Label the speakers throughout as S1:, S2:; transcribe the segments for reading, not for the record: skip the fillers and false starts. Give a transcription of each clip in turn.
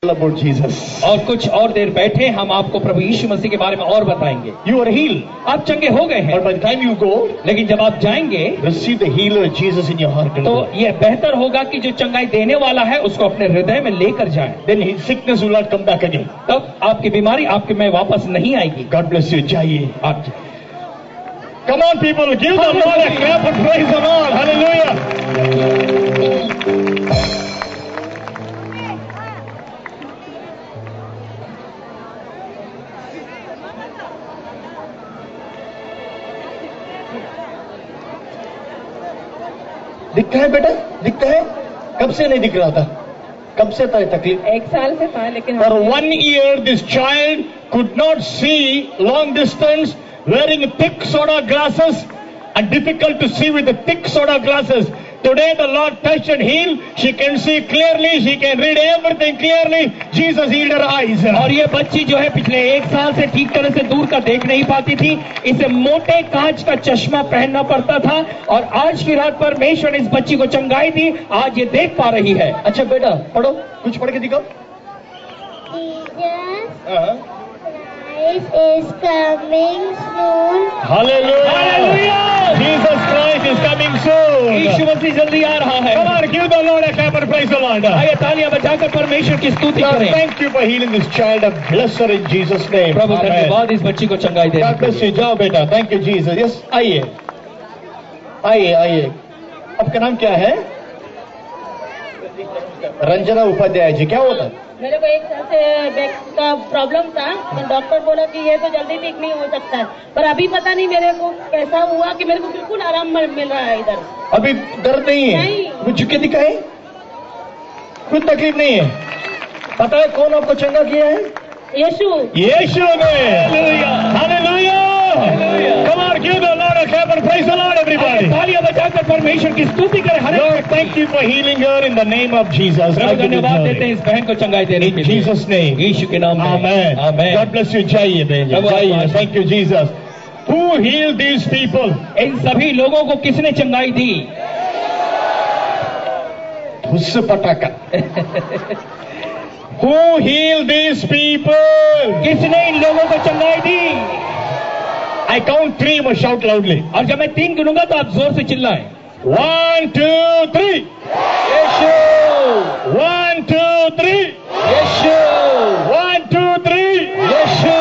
S1: about Jesus.
S2: और कुछ और देर बैठे हम आपको प्रभु यीशु मसीह के बारे में और बताएंगे.
S1: You are healed.
S2: आप चंगे हो गए हैं.
S1: But by the time you go,
S2: लेकिन जब आप जाएंगे,
S1: receive the healer Jesus in your heart.
S2: तो यह बेहतर होगा कि जो चंगाई देने वाला है उसको अपने हृदय में लेकर जाएं.
S1: Then his sickness will not come back again.
S2: तब आपकी बीमारी आपके में वापस नहीं आएगी.
S1: God bless you. जाइए.
S2: आप
S1: Come on, people, give the Lord a clap and praise the Lord. Hallelujah. दिखता है बेटा, दिखता है. कब से नहीं दिख रहा था? कब से था तकलीफ?
S3: 1 साल से था, लेकिन
S1: For 1 year this child could not see long distance, wearing thick soda glasses and difficult to see with the thick soda glasses. Today the Lord touched and healed. She can see clearly. She can read everything clearly. Jesus healed her eyes.
S2: और ये बच्ची जो है पिछले 1 साल से ठीक तरह से दूर का देख नहीं पाती थी. इसे मोटे कांच का चश्मा पहनना पड़ता था और आज की रात परमेश्वर ने इस बच्ची को चंगाई दी. आज ये देख पा रही है.
S1: अच्छा बेटा, पढ़ो, कुछ पढ़ के दिखाओ.
S4: Christ is coming soon.
S1: Hallelujah. Hallelujah. Jesus Christ is coming soon.
S2: यीशु मसीह जल्दी आ रहा है.
S1: Come on, give the Lord a clap and praise the Lord.
S2: आइए तालियां बजाकर परमेश्वर की स्तुति करें.
S1: Thank you for healing this child. Bless her in Jesus' name.
S2: प्रभु धन्यवाद इस बच्ची को चंगाई देने
S1: God bless you. जाओ बेटा. Thank you Jesus. Yes, आइए, आइए, आइए. आपका नाम क्या है? रंजना उपाध्याय जी. क्या होता है?
S3: मेरे को 1 साल से बैक का प्रॉब्लम था, तो डॉक्टर बोला कि ये तो जल्दी ठीक नहीं हो सकता है. पर अभी पता नहीं मेरे को कैसा हुआ कि मेरे को बिल्कुल आराम मिल रहा है इधर.
S1: अभी दर्द नहीं है?
S3: नहीं.
S1: कुछ झुके दिखाए? कुछ तकलीफ नहीं है? पता है कौन आपको चंगा किया है?
S3: यीशु.
S1: यीशु ने. Hallelujah. Come on, give the Lord a clap and praise the Lord, everybody.
S2: तालियां बजाकर परमेश्वर की स्तुति करें.
S1: Lord, thank you for healing her in the name of Jesus.
S2: धन्यवाद देते हैं इस बहन को चंगाई देने के
S1: In
S2: लिए.
S1: Jesus' name.
S2: यीशु के नाम में.
S1: Amen.
S2: Amen.
S1: God bless you. जाइए बहन. जाइए. Thank you Jesus. Who healed these people?
S2: इन सभी लोगों को किसने चंगाई दी?
S1: हुस्स पटाखा. Who healed these people?
S2: किसने इन लोगों को चंगाई दी?
S1: I count 3. Must shout loudly.
S2: और जब मैं 3 गिनूंगा तो आप जोर से चिल्लाएं.
S1: 1, 2, 3.
S2: यीशु.
S1: 1, 2, 3.
S2: यीशु.
S1: 1, 2, 3.
S2: यीशु.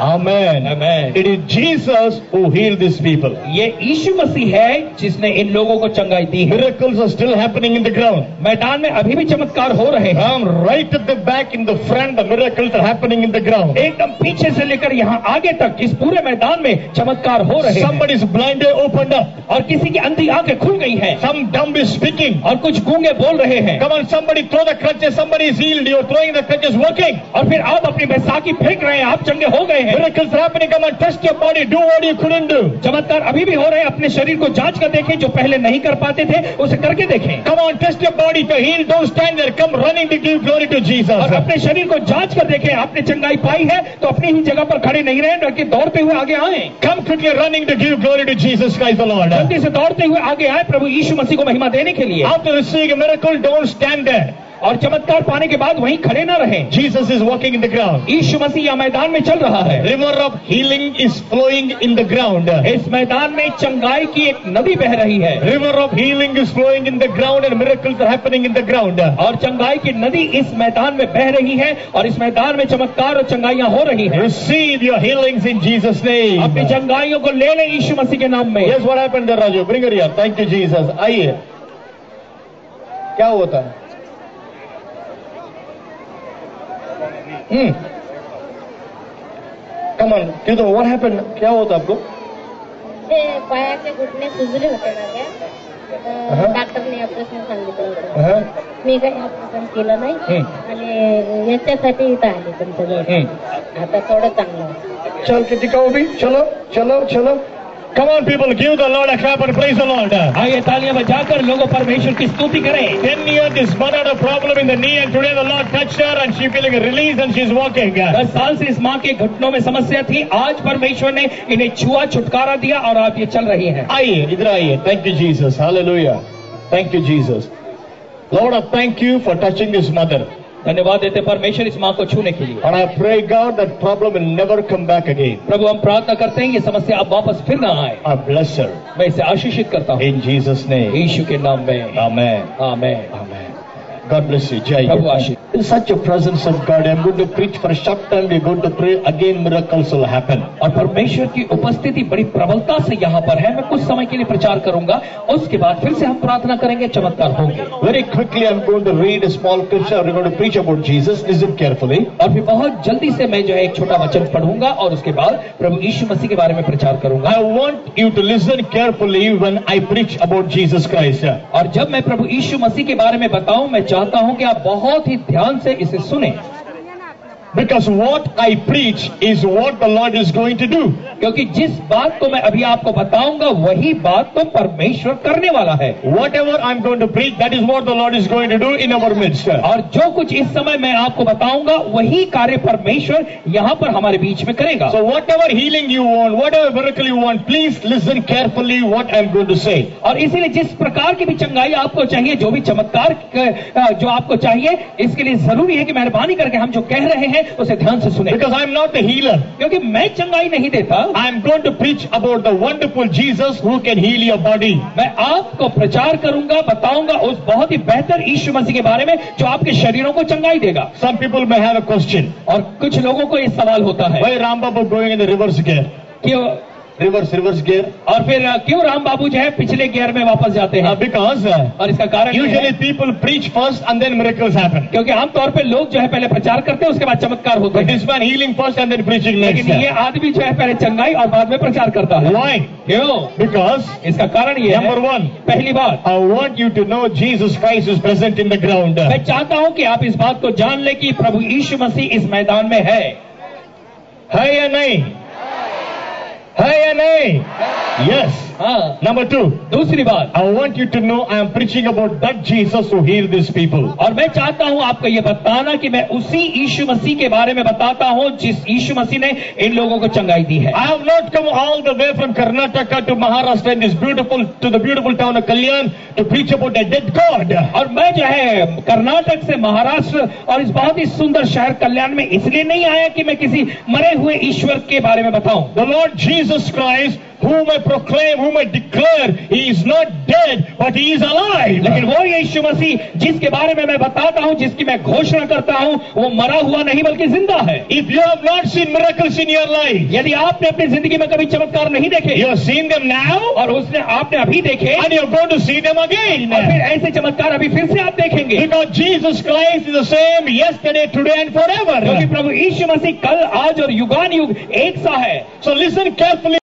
S1: Amen.
S2: Amen.
S1: It is Jesus who healed these people.
S2: ये यीशु मसीह है जिसने इन लोगों को चंगाई दी है.
S1: Miracles are still happening in the ground.
S2: मैदान में अभी भी चमत्कार हो रहे हैं.
S1: From right at the back in the front, the miracles are happening in the ground.
S2: एकदम पीछे से लेकर यहाँ आगे तक इस पूरे मैदान में चमत्कार हो रहे हैं.
S1: Somebody's blind eye opened up.
S2: और किसी की अंधी आंखें खुल गई हैं.
S1: Some dumb is speaking.
S2: और कुछ गूंगे बोल रहे हैं.
S1: Come on, somebody throw the crutches. Somebody is healed. You're throwing the crutches, working.
S2: और फिर आप अपनी बैसाखी फेंक रहे हैं. आप चंगे हो गए हैं.
S1: Miracles are happening. Come on, test your body. Do what you couldn't do.
S2: चमत्कार अभी भी हो रहे हैं. अपने शरीर को जांच कर देखें. जो पहले नहीं कर पाते थे उसे करके देखें.
S1: Come on, test your body to heal. Don't stand there. Come running to give glory to Jesus.
S2: और अपने शरीर को जांच कर देखें. आपने चंगाई पाई है तो अपनी ही जगह पर खड़े नहीं रहे, बल्कि दौड़ते हुए आगे आए.
S1: Come quickly running to give glory to Jesus Christ the Lord.
S2: जल्दी से दौड़ते हुए आगे आए प्रभु यीशु मसीह को महिमा देने के लिए.
S1: After receiving a miracle, don't stand there.
S2: और चमत्कार पाने के बाद वहीं खड़े न रहें.
S1: Jesus is walking in the ground.
S2: यीशु मसीह यहाँ मैदान में चल रहा है.
S1: River of healing is flowing in the ground.
S2: इस मैदान में चंगाई की एक नदी बह रही है.
S1: River of healing is flowing in the ground and miracles are happening in the ground.
S2: और चंगाई की नदी इस मैदान में बह रही है और इस मैदान में चमत्कार और चंगाइयां हो रही हैं.
S1: Receive your healings in Jesus' name.
S2: अपनी चंगाइयों को ले लें यीशु मसीह के नाम में.
S1: Yes, what happened there, Raju? Bring her here. Thank you, Jesus. आइए. क्या होता है? Come on, what happened? क्या होता आपको?
S4: पाया के घुटणे सुजले होते माझ्या. डॉक्टरने ऑपरेशन सांगितलं होतं. मी काही ऑपरेशन केलं नाही आणि याच्यासाठी इथं आले तुमच्याजवळ. आता थोडं चांगलं.
S1: चल के दिखाओ भी. चलो चलो चलो. Come on, people, give the Lord a clap and praise the Lord.
S2: आइए तालियां बजाकर लोगों परमेश्वर की स्तुति करें.
S1: 10 years, this mother had a problem in the knee, and today the Lord touched her, and she feeling a release, and she's walking.
S2: 10 साल से इस माँ के घुटनों में समस्या थी. आज परमेश्वर ने इन्हें छुआ, छुटकारा दिया और आप ये चल रही हैं.
S1: आइए, इधर आइए. Thank you, Jesus. Hallelujah. Thank you, Jesus. Lord, I thank you for touching this mother.
S2: धन्यवाद देते परमेश्वर इस माँ को छूने के लिए।
S1: And I pray God that problem will never come back again.
S2: प्रभु हम प्रार्थना करते हैं ये समस्या अब वापस फिर ना आए।
S1: I bless her.
S2: मैं इसे आशीषित करता हूँ
S1: In Jesus' name.
S2: यीशु के नाम में।
S1: Amen.
S2: Amen.
S1: Amen. God bless you. Jai.
S2: Prabhu Ashish.
S1: In such a presence of God, I'm going to preach for a short time. We're going to pray again. Miracles will happen.
S2: और परमेश्वर की उपस्थिति बड़ी प्रबलता से यहाँ पर है। मैं कुछ समय के लिए प्रचार करूंगा, उसके बाद फिर से हम प्रार्थना करेंगे, चमत्कार होंगे।
S1: Very quickly, I'm going to read a small scripture. We're going to preach about Jesus. Listen carefully.
S2: और फिर बहुत जल्दी से मैं जो है एक छोटा वचन पढ़ूंगा और उसके बाद प्रभु यीशु मसीह के बारे में प्रचार करूंगा।
S1: I want you to listen carefully when I preach about Jesus Christ.
S2: और जब मैं प्रभु यीशु मसीह के बारे में बताऊं, मैं चाहता हूं कि आप बहुत ही ध्यान से इसे सुने।
S1: Because what I preach is what the Lord is going to do.
S2: क्योंकि जिस बात को मैं अभी आपको बताऊंगा वही बात तो परमेश्वर करने वाला है।
S1: Whatever I'm going to preach, that is what the Lord is going to do in our midst.
S2: और जो कुछ इस समय मैं आपको बताऊंगा वही कार्य परमेश्वर यहाँ पर हमारे बीच में करेगा।
S1: So whatever healing you want, whatever miracle you want, please listen carefully what I'm going to say.
S2: और इसीलिए जिस प्रकार की भी चंगाई आपको चाहिए, जो भी चमत्कार जो आपको चाहिए, इसके लिए जरूरी है कि मेहरबानी करके हम जो कह रहे हैं उसे ध्यान से सुने।
S1: Because I'm not the healer.
S2: क्योंकि मैं चंगाई नहीं देता।
S1: I'm going to preach about the wonderful Jesus who can heal your body.
S2: मैं आपको प्रचार करूंगा, बताऊंगा उस बहुत ही बेहतर यीशु मसीह के बारे में जो आपके शरीरों को चंगाई देगा।
S1: Some people may have a question.
S2: और कुछ लोगों को ये सवाल होता है,
S1: Why Ram Babu going in the reverse gear?
S2: क्यों
S1: Reverse gear?
S2: और फिर क्यों राम बाबू जो है पिछले गियर में वापस जाते हैं?
S1: Because
S2: और इसका कारण
S1: usually people preach first and then miracles happen.
S2: क्योंकि आमतौर पे लोग जो है पहले प्रचार करते हैं उसके बाद चमत्कार होते
S1: But
S2: हैं।
S1: this man healing first and then preaching next.
S2: लेकिन ये आदमी जो है पहले चंगाई और बाद में प्रचार करता है।
S1: Why?
S2: क्यों?
S1: Because
S2: इसका कारण ये है,
S1: number one,
S2: पहली बात,
S1: I want you to know Jesus Christ is present in the ground.
S2: मैं चाहता हूं कि आप इस बात को जान ले कि प्रभु यीशु मसीह इस मैदान में है
S1: या नहीं? है या नहीं? Yes.
S2: हाँ।
S1: Number two,
S2: दूसरी बात,
S1: I want you to know I am preaching about that Jesus who healed these people.
S2: और मैं चाहता हूं आपको ये बताना कि मैं उसी यीशु मसीह के बारे में बताता हूं जिस यीशु मसीह ने इन लोगों को चंगाई दी है।
S1: I have not come all the way from Karnataka to Maharashtra in this to the beautiful town of Kalyan to preach about a dead God.
S2: और मैं जो है कर्नाटक से महाराष्ट्र और इस बहुत ही सुंदर शहर कल्याण में इसलिए नहीं आया कि मैं किसी मरे हुए ईश्वर के बारे में बताऊं।
S1: The Lord Jesus Christ, whom I proclaim, whom I declare, he is not dead, but he is alive.
S2: लेकिन वो यीशु मसीह जिसके बारे में मैं बताता हूं, जिसकी मैं घोषणा करता हूं, वो मरा हुआ नहीं बल्कि जिंदा है।
S1: If you have not seen miracles in your life,
S2: यदि आपने अपनी जिंदगी में कभी चमत्कार नहीं देखे,
S1: you have seen them now,
S2: और उसने आपने अभी देखे,
S1: and you are going to see them again.
S2: और फिर ऐसे चमत्कार अभी फिर से आप देखेंगे।
S1: Because Jesus Christ is the same yesterday, today, and forever.
S2: क्योंकि प्रभु यीशु मसीह कल, आज और युगान युग एक सा है।
S1: So listen carefully.